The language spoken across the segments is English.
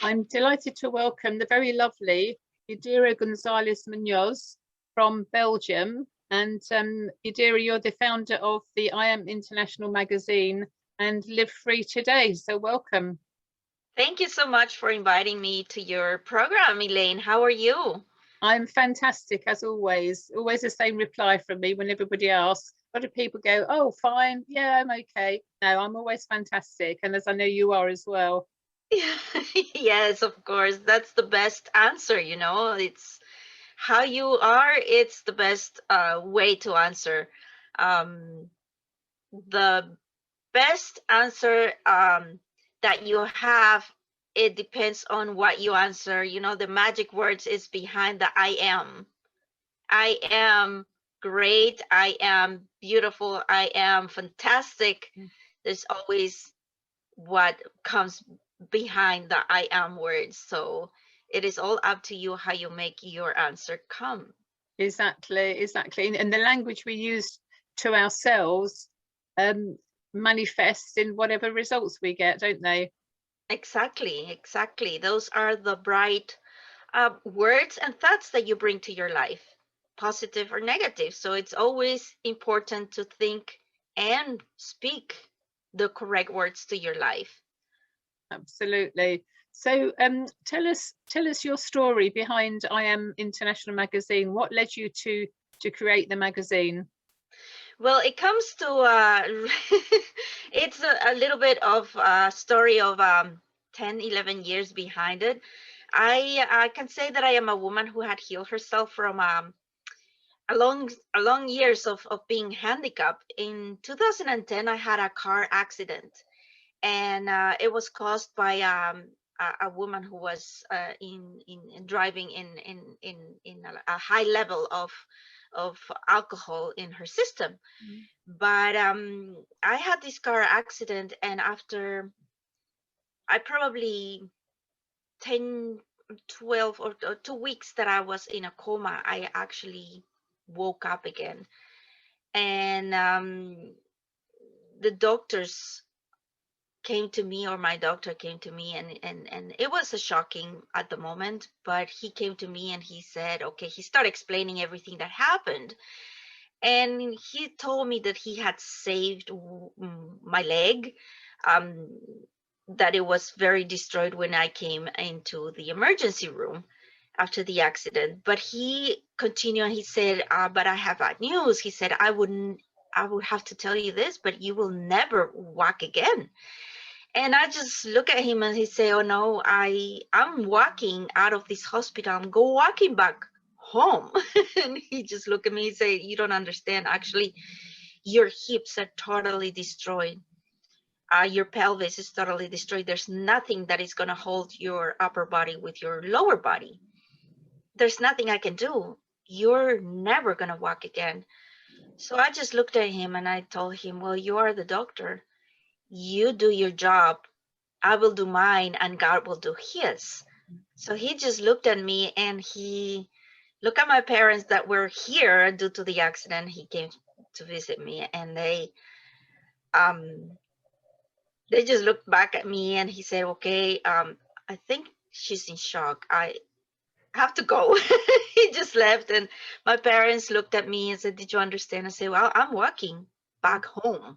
I'm delighted to welcome the very lovely Yadira Gonzalez Muñoz from Belgium. And Yadira, you're the founder of the I Am International magazine and Live Free Today. So welcome. Thank you so much for inviting me to your program, Elaine. How are you? I'm fantastic, as always. Always the same reply from me when everybody asks. A lot of people go, oh, fine. Yeah, I'm okay. No, I'm always fantastic. And as I know you are as well. Yes, of course. That's the best answer, It's how you are, it's the best way to answer. Um, the best answer that you have, it depends on what you answer. The magic words is behind the I am. I am great. I am beautiful. I am fantastic. There's always what comes behind the I am words. So it is all up to you how you make your answer come. Exactly. And the language we use to ourselves manifests in whatever results we get, don't they? Exactly. Those are the bright words and thoughts that you bring to your life, positive or negative. So it's always important to think and speak the correct words to your life. Absolutely. So tell us your story behind I Am International magazine. What led you to create the magazine? Well, it comes to it's a little bit of a story of 10, 11 years behind it. I can say that I am a woman who had healed herself from a long years of being handicapped. In 2010, I had a car accident, and it was caused by a woman who was in driving in a high level of alcohol in her system. But I had this car accident, and after I probably 10, 12 or 2 weeks that I was in a coma, I actually woke up again. And the doctors came to me, or my doctor came to me, and it was a shocking at the moment, but he came to me and he said, okay, he started explaining everything that happened. And he told me that he had saved my leg, um, that it was very destroyed when I came into the emergency room after the accident. But he continued and he said, but I have bad news. He said, I would have to tell you this, but you will never walk again. And I just look at him and he say, oh no, I'm walking out of this hospital. I'm walking back home. And he just look at me and say, you don't understand. Actually, your hips are totally destroyed. Your pelvis is totally destroyed. There's nothing that is going to hold your upper body with your lower body. There's nothing I can do. You're never going to walk again. So I just looked at him and I told him, well, you are the doctor. You do your job. I will do mine and God will do his. So he just looked at me and he looked at my parents that were here due to the accident. He came to visit me, and they just looked back at me and he said, okay, I think she's in shock. I have to go. He just left, and my parents looked at me and said, did you understand? I said, well, I'm walking back home.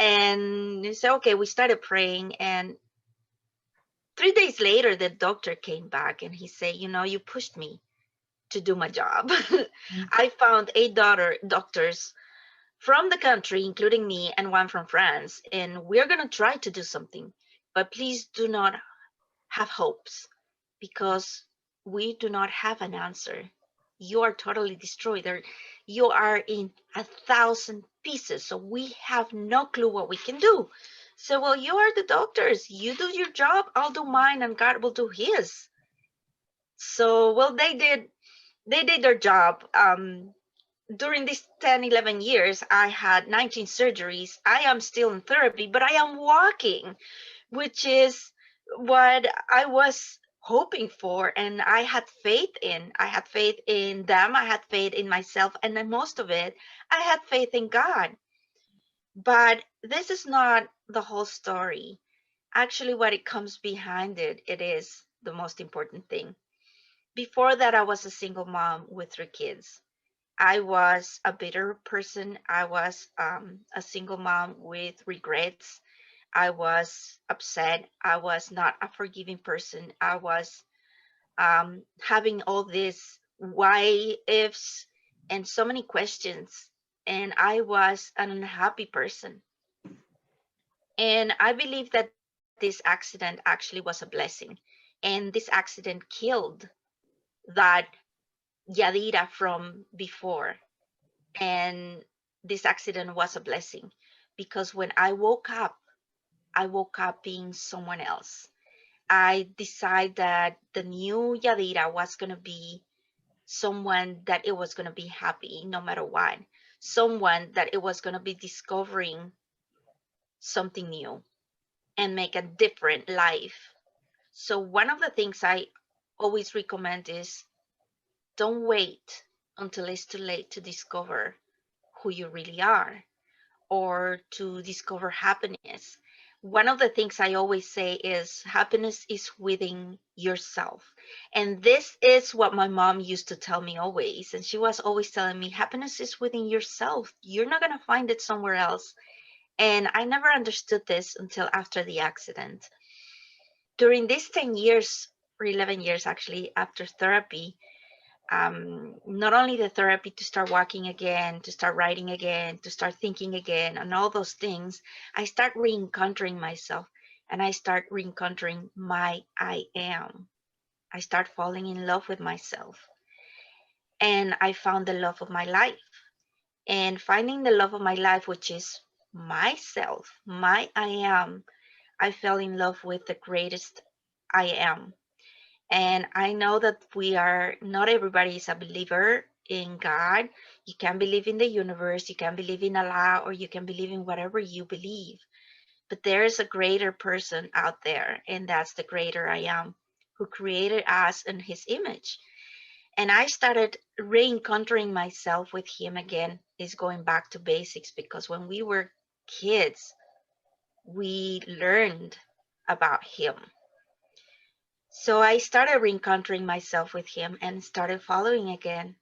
And he said, okay, we started praying, and 3 days later, the doctor came back and he said, you pushed me to do my job. I found 8 doctors from the country, including me, and one from France, and we're going to try to do something. But please do not have hopes, because we do not have an answer. You are totally destroyed. You are in 1,000 pieces, so we have no clue what we can do. So, well, you are the doctors. You do your job, I'll do mine, and God will do his. So, well, they did their job. During these 10, 11 years, I had 19 surgeries. I am still in therapy, but I am walking, which is what I was hoping for. And I had faith in. I had faith in them. I had faith in myself. And then most of it, I had faith in God. But this is not the whole story. actually what it comes behind it, it is the most important thing. Before that, I was a single mom with 3 kids. I was a bitter person. I was a single mom with regrets. I was upset. I was not a forgiving person. I was having all these why ifs and so many questions. And I was an unhappy person. And I believe that this accident actually was a blessing. And this accident killed that Yadira from before. And this accident was a blessing because when I woke up being someone else. I decided that the new Yadira was going to be someone that it was going to be happy no matter what, someone that it was going to be discovering something new and make a different life. So, one of the things I always recommend is don't wait until it's too late to discover who you really are or to discover happiness. One of the things I always say is happiness is within yourself. And this is what my mom used to tell me always. And she was always telling me happiness is within yourself. You're not going to find it somewhere else. And I never understood this until after the accident. During these 10 years, or 11 years actually, after therapy, not only the therapy to start walking again, to start writing again, to start thinking again, and all those things, I start re-encountering myself and I start re-encountering my I am. I start falling in love with myself. And I found the love of my life. And finding the love of my life, which is myself, my I am, I fell in love with the greatest I am. And I know that not everybody is a believer in God. You can believe in the universe, you can believe in Allah, or you can believe in whatever you believe. But there is a greater person out there, and that's the greater I am, who created us in his image. And I started re-encountering myself with him again, is going back to basics, because when we were kids, we learned about him. So I started re-encountering myself with him and started following again,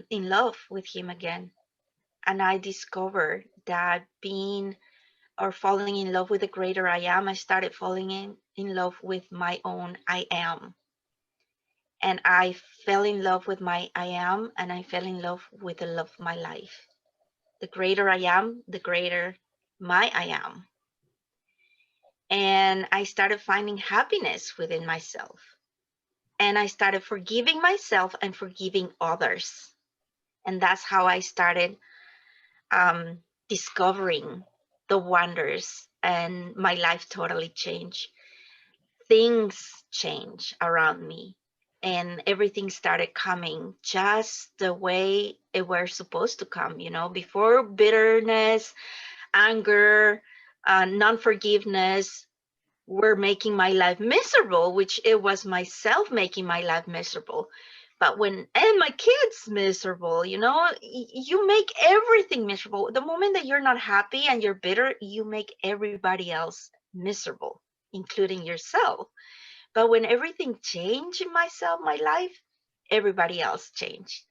in love with him again. And I discovered that being or falling in love with the greater I am, I started falling in love with my own I am. And I fell in love with my I am, and I fell in love with the love of my life. The greater I am, the greater my I am. And I started finding happiness within myself. And I started forgiving myself and forgiving others. And that's how I started discovering the wonders, and my life totally changed. Things changed around me, and everything started coming just the way it were supposed to come. Before, bitterness, anger, non-forgiveness were making my life miserable, which it was myself making my life miserable. But and my kids miserable, you make everything miserable. The moment that you're not happy and you're bitter, you make everybody else miserable, including yourself. But when everything changed in myself, my life, everybody else changed.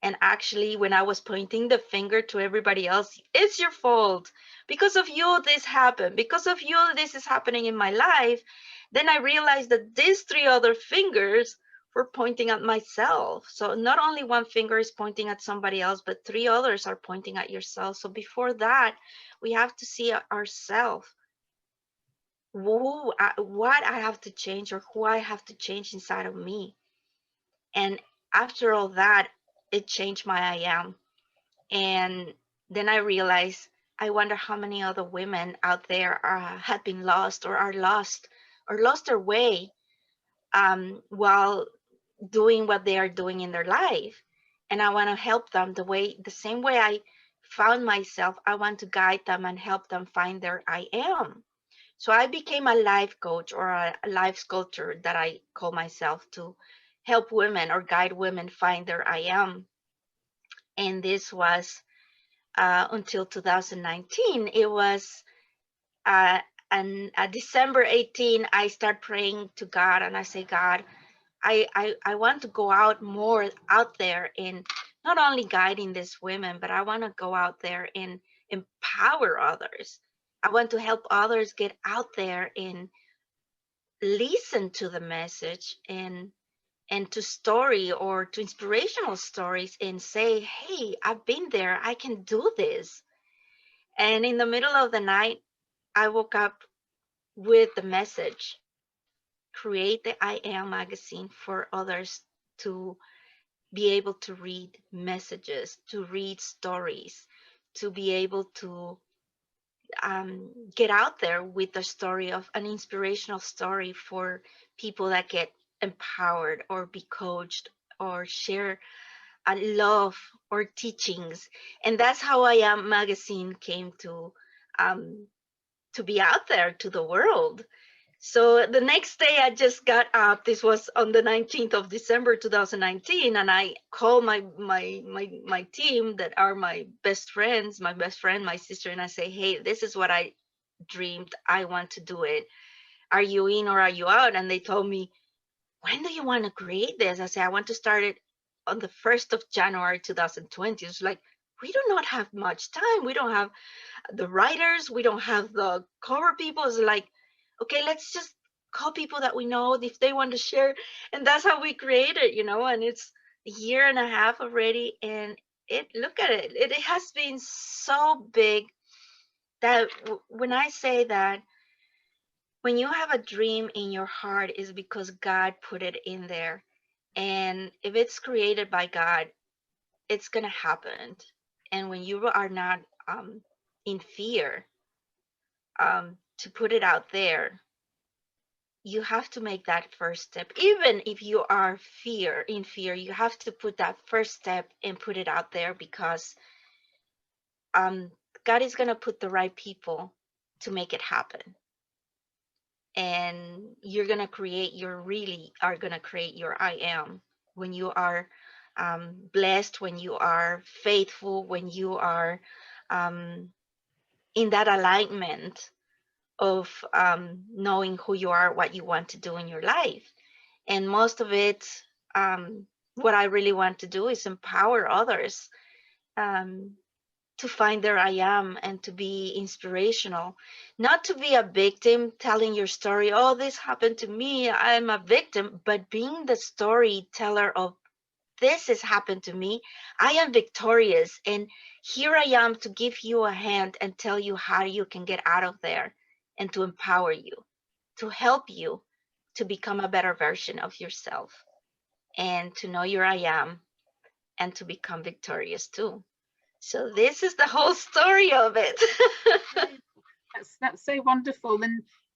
And actually, when I was pointing the finger to everybody else, it's your fault. Because of you, this happened. Because of you, this is happening in my life. Then I realized that these 3 other fingers were pointing at myself. So not only one finger is pointing at somebody else, but 3 others are pointing at yourself. So before that, we have to see ourselves. What I have to change, or who I have to change inside of me. And after all that, it changed my I am. And then I realized, I wonder how many other women out there have been lost, or are lost, or lost their way while doing what they are doing in their life. And I want to help them the same way I found myself. I want to guide them and help them find their I am. So I became a life coach, or a life sculptor, that I call myself, to help women or guide women find their I am. And this was until 2019. It was And at December 18, I start praying to God, and I say, God, I want to go out more out there in not only guiding these women, but I want to go out there and empower others. I want to help others get out there and listen to the message and to story or to inspirational stories and say, hey, I've been there, I can do this. And in the middle of the night, I woke up with the message, create the I Am magazine for others to be able to read messages, to read stories, to be able to get out there with a story of an inspirational story for people that get empowered or be coached or share a love or teachings. And that's how I Am magazine came to be out there to the world. So the next day I just got up. This was on the 19th of December 2019, and I called my team that are my best friends, my best friend, my sister, and I say, hey, this is what I dreamed. I want to do it. Are you in or are you out? And they told me, when do you want to create this? I say, I want to start it on the 1st of January 2020. It's like, we do not have much time. We don't have the writers. We don't have the cover people. It's like, okay, let's just call people that we know if they want to share. And that's how we create it, and it's a year and a half already. And look at it. It has been so big that when I say that, when you have a dream in your heart, is because God put it in there. And if it's created by God, it's going to happen. And when you are not in fear to put it out there, you have to make that first step. Even if you are in fear, you have to put that first step and put it out there, because God is going to put the right people to make it happen. And you're going to create your I Am when you are blessed, when you are faithful, when you are in that alignment of knowing who you are, what you want to do in your life. And most of it, what I really want to do is empower others to find their I Am and to be inspirational, not to be a victim telling your story. Oh, this happened to me, I'm a victim, but being the storyteller of, this has happened to me, I am victorious, and here I am to give you a hand and tell you how you can get out of there, and to empower you, to help you to become a better version of yourself, and to know your I Am, and to become victorious too. So this is the whole story of it. That's so wonderful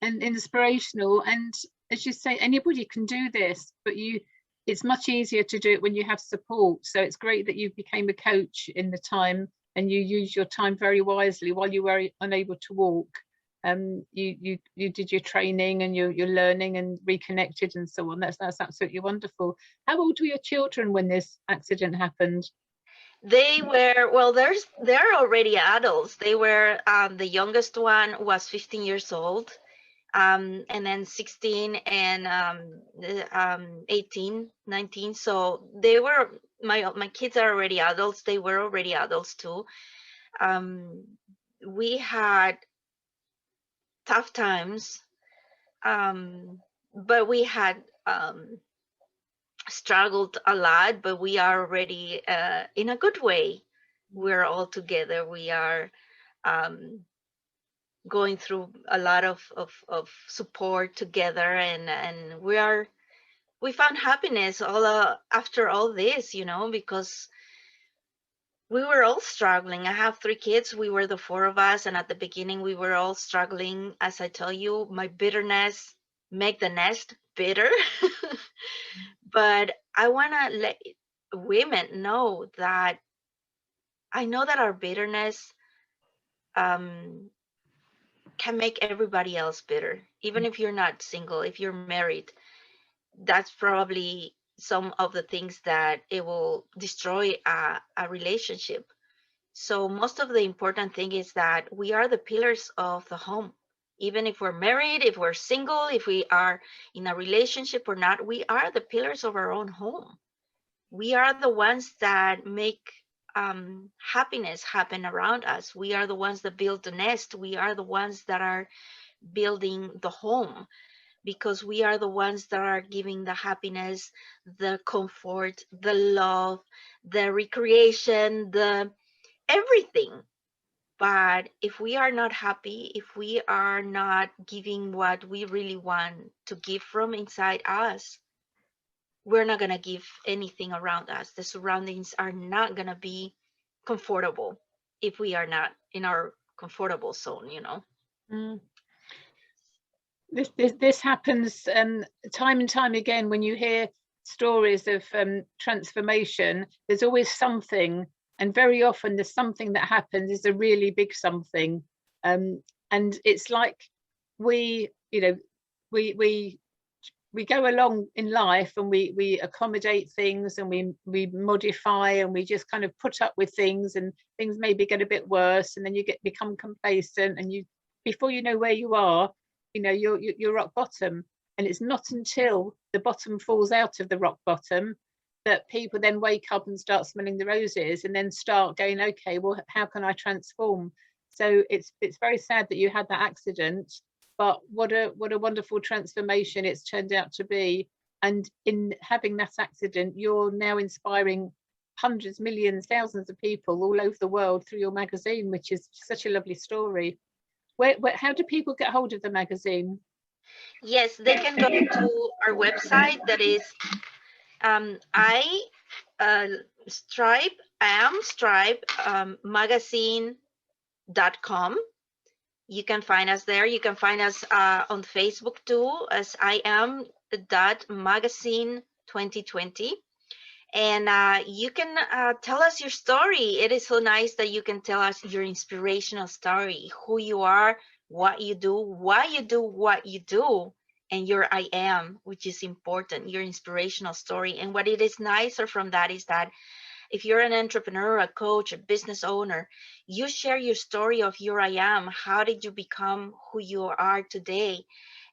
and inspirational. And as you say, anybody can do this, but it's much easier to do it when you have support. So it's great that you became a coach in the time, and you used your time very wisely while you were unable to walk. You did your training and you're learning and reconnected and so on. That's absolutely wonderful. How old were your children when this accident happened? They were, well, they're already adults. They were, the youngest one was 15 years old, and then 16 and 18, 19. So they were, my kids are already adults. They were already adults too. We had tough times, but we had struggled a lot, but we are already in a good way. We're all together. We are going through a lot of support together, and we found happiness all after all this, because we were all struggling. I have 3 kids. We were the 4 of us, and at the beginning we were all struggling. As I tell you, my bitterness make the nest bitter. But I want to let women know that I know that our bitterness can make everybody else bitter. Even if you're not single, if you're married, that's probably some of the things that it will destroy a relationship. So most of the important thing is that we are the pillars of the home. Even if we're married, if we're single, if we are in a relationship or not, we are the pillars of our own home. We are the ones that make happiness happen around us. We are the ones that build the nest. We are the ones that are building the home, because we are the ones that are giving the happiness, the comfort, the love, the recreation, the everything. But if we are not happy, if we are not giving what we really want to give from inside us, we're not going to give anything around us. The surroundings are not going to be comfortable if we are not in our comfortable zone, you know. Mm. This happens time and time again when you hear stories of transformation. There's always something, and very often there's something that happens is a really big something, and it's like we go along in life, and we accommodate things, and we modify, and we just kind of put up with things, and things maybe get a bit worse, and then you become complacent, and you, before you know where you are, you're rock bottom. And it's not until the bottom falls out of the rock bottom that people then wake up and start smelling the roses, and then start going, okay, well, how can I transform? So it's very sad that you had that accident, but what a wonderful transformation it's turned out to be. And in having that accident, you're now inspiring hundreds, millions, thousands of people all over the world through your magazine, which is such a lovely story. How do people get hold of the magazine? Yes, they can go to our website, that is Stripe magazine.com. You can find us there. You can find us on Facebook too, as magazine 2020. And you can tell us your story. It is so nice that you can tell us your inspirational story, who you are, what you do, why you do what you do, and your I am, which is important, your inspirational story. And what it is nicer from that is that if you're an entrepreneur, a coach, a business owner, you share your story of your I am. How did you become who you are today?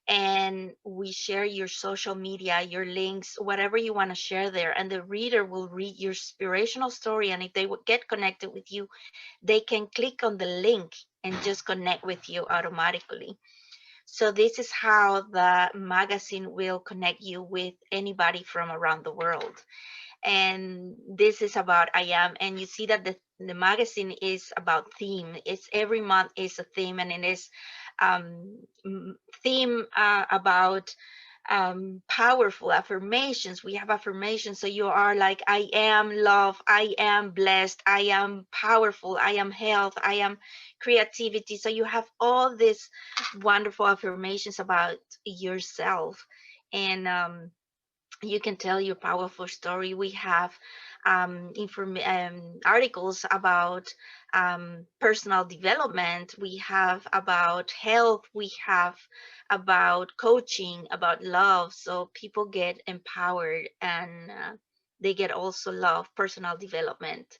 And we share your social media, your links, whatever you want to share there, and the reader will read your inspirational story. And if they would get connected with you, they can click on the link and just connect with you automatically. So this is how the magazine will connect you with anybody from around the world. And this is about I am. And you see that the magazine is about theme. It's every month is a theme, and it is theme about powerful affirmations. We have affirmations, so you are like, I am love, I am blessed, I am powerful, I am health, I am creativity. So you have all these wonderful affirmations about yourself, and you can tell your powerful story. We have articles about personal development. We have about health. We have about coaching, about love. So people get empowered, and they get also love, personal development.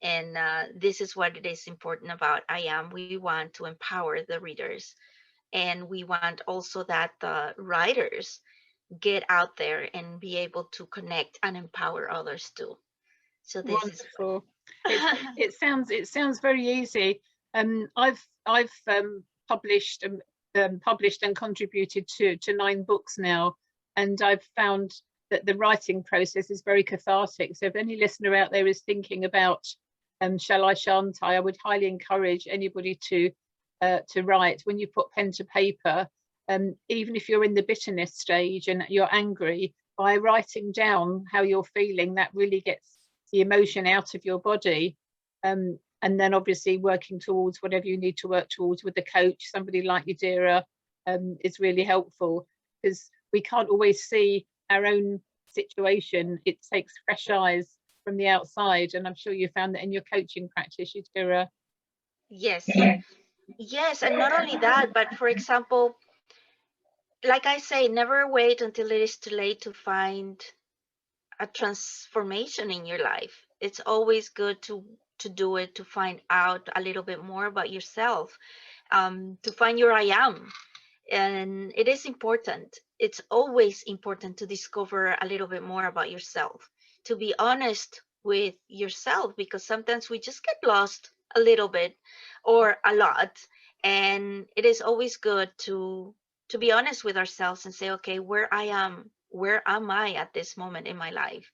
And this is what it is important about I am. We want to empower the readers, and we want also that the writers get out there and be able to connect and empower others too. So this Wonderful. It sounds very easy. I've published and contributed to 9 books now, and I've found that the writing process is very cathartic. So if any listener out there is thinking about shall I, shan't I would highly encourage anybody to write. When you put pen to paper, even if you're in the bitterness stage and you're angry, by writing down how you're feeling, that really gets the emotion out of your body. And then obviously working towards whatever you need to work towards with the coach, somebody like Yadira, is really helpful, because we can't always see our own situation. It takes fresh eyes from the outside, and I'm sure you found that in your coaching practice, Yadira. Yes, yes, and not only that, but for example, like I say, never wait until it is too late to find a transformation in your life. It's always good to do it, to find out a little bit more about yourself. to find your I am. And it is important. It's always important to discover a little bit more about yourself, to be honest with yourself, because sometimes we just get lost a little bit or a lot. And it is always good to be honest with ourselves and say, okay, where am I at this moment in my life?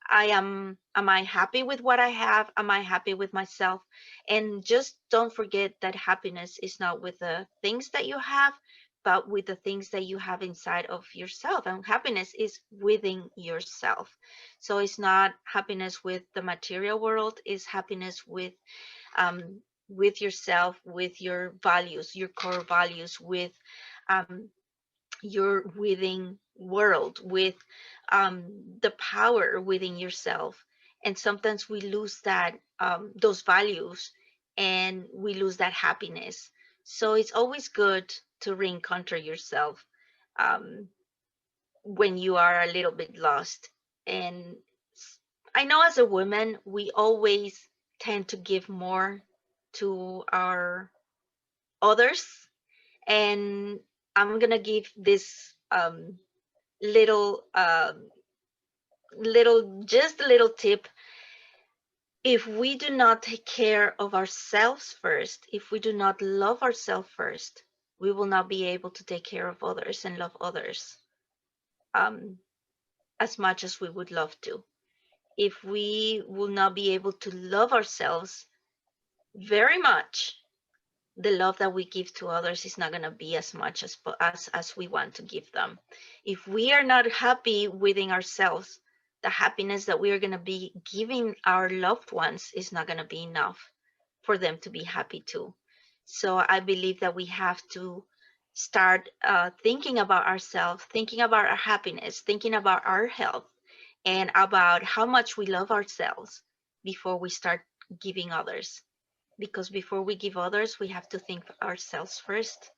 Am I happy with what I have? Am I happy with myself? And just don't forget that happiness is not with the things that you have, but with the things that you have inside of yourself. And happiness is within yourself. So it's not happiness with the material world, it's happiness with yourself, with your values, your core values, with um, your within world, with the power within yourself. And sometimes we lose that those values, and we lose that happiness. So it's always good to reencounter yourself um, when you are a little bit lost. And I know as a woman, we always tend to give more to our others. And I'm gonna give this little just a little tip. If we do not take care of ourselves first, if we do not love ourselves first, we will not be able to take care of others and love others um, as much as we would love to. If we will not be able to love ourselves very much, the love that we give to others is not going to be as much as we want to give them. If we are not happy within ourselves, the happiness that we are going to be giving our loved ones is not going to be enough for them to be happy too. So I believe that we have to start thinking about ourselves, thinking about our happiness, thinking about our health, and about how much we love ourselves before we start giving others. Because before we give others, we have to think ourselves first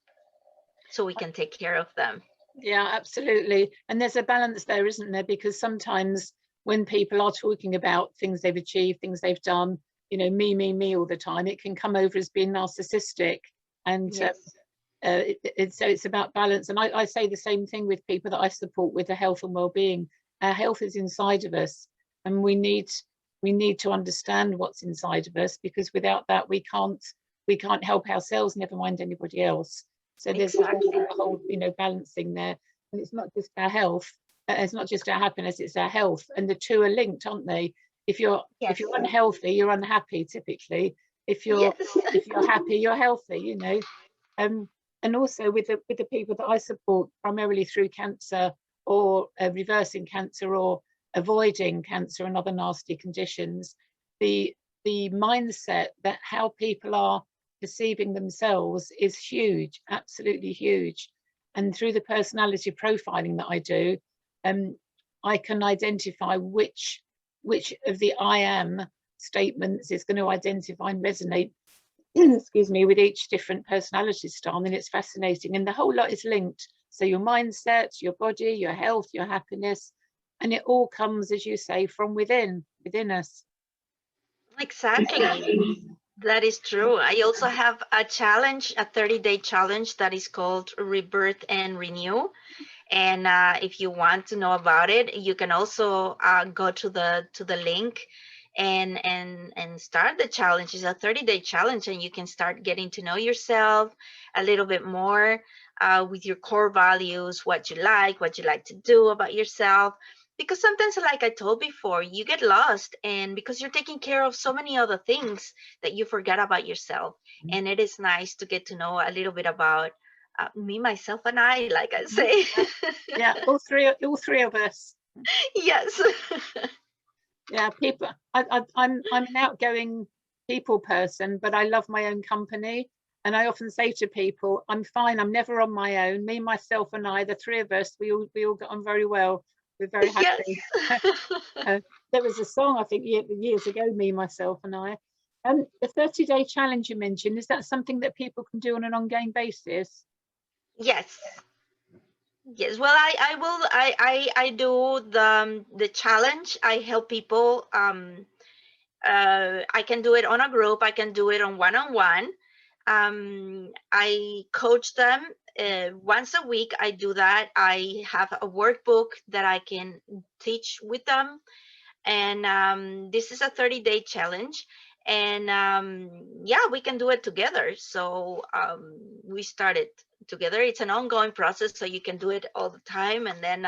so we can take care of them. Yeah, absolutely. And there's a balance there, isn't there? Because sometimes when people are talking about things they've achieved, things they've done, you know, me all the time, it can come over as being narcissistic. And Yes. so it's about balance. And I say the same thing with people that I support with their health and well-being. Our health is inside of us, and we need to understand what's inside of us, because without that we can't help ourselves, never mind anybody else. So there's Exactly. a whole, you know, balancing there. And it's not just our health, it's not just our happiness, it's our health. And the two are linked, aren't they? If you're unhealthy, you're unhappy typically. If you're happy, you're healthy, you know. And also with the people that I support, primarily through cancer or reversing cancer or avoiding cancer and other nasty conditions, the mindset that how people are perceiving themselves is huge, absolutely huge. And through the personality profiling that I do, I can identify which of the I am statements is going to identify and resonate excuse me, with each different personality style. And it's fascinating, and the whole lot is linked. So your mindset, your body, your health, your happiness, and it all comes, as you say, from within us. Exactly. That is true. I also have a challenge, a 30-day challenge that is called Rebirth and Renew. And if you want to know about it, you can also go to the link and start the challenge. It's a 30-day challenge, and you can start getting to know yourself a little bit more with your core values, what you like to do about yourself. Because sometimes, like I told before, you get lost, and because you're taking care of so many other things that you forget about yourself. And it is nice to get to know a little bit about me, myself, and I, like I say. Yeah, all three of us. Yes. Yeah, people. I'm an outgoing people person, but I love my own company. And I often say to people, I'm fine. I'm never on my own. Me, myself, and I, the three of us, we all get on very well. We're very happy. Yes. There was a song, I think, years ago, Me, Myself, and I. The 30-day challenge you mentioned, is that something that people can do on an ongoing basis? Yes. Yes. Well, I do the challenge. I help people. I can do it on a group. I can do it on one-on-one. I coach them once a week. I do that. I have a workbook that I can teach with them. And this is a 30-day challenge. And yeah, we can do it together. So we started together. It's an ongoing process, so you can do it all the time. And then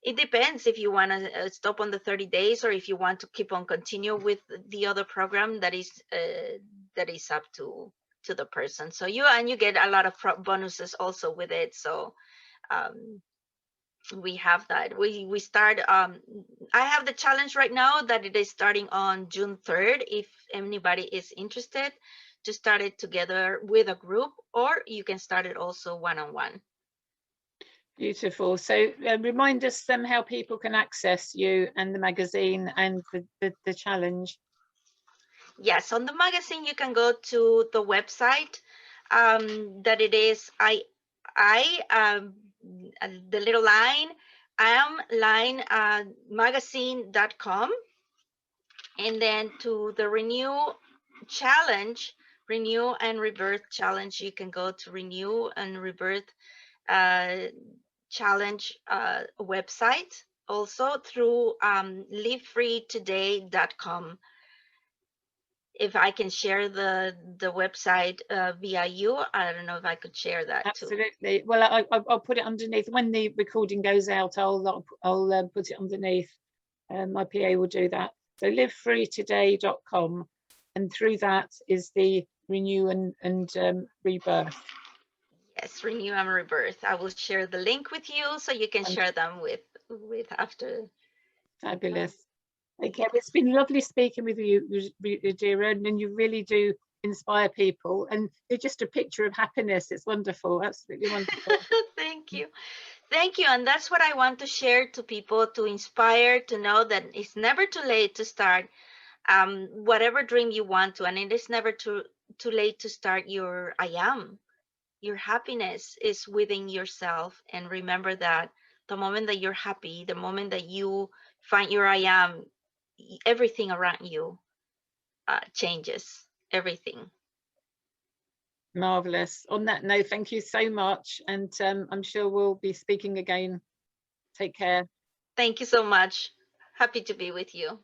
it depends if you want to stop on the 30 days or if you want to keep on continue with the other program. That is up to the person. So you get a lot of bonuses also with it. So we have that. We start. I have the challenge right now that it is starting on June 3rd. If anybody is interested to start it together with a group, or you can start it also one-on-one. Beautiful. So remind us how people can access you and the magazine and the challenge. Yes, on the magazine you can go to the website that it is the little line magazine.com, and then to the Renew and Rebirth challenge, you can go to Renew and Rebirth challenge website, also through livefreetoday.com. If I can share the website via you, I don't know if I could share that. Absolutely. Too. Well, I'll put it underneath when the recording goes out. I'll put it underneath. My PA will do that. So livefreetoday.com, and through that is the Renew and Rebirth. Yes, Renew and Rebirth. I will share the link with you so you can share them with after. Fabulous. Okay, it's been lovely speaking with you, Yadira, and you really do inspire people, and you're just a picture of happiness. It's wonderful, absolutely wonderful. Thank you. And that's what I want to share to people, to inspire, to know that it's never too late to start whatever dream you want to, and it is never too late to start your your happiness is within yourself. And remember that the moment that you're happy, the moment that you find your I am, everything around you changes, everything. Marvelous. On that note, thank you so much, and I'm sure we'll be speaking again. Take care. Thank you so much. Happy to be with you.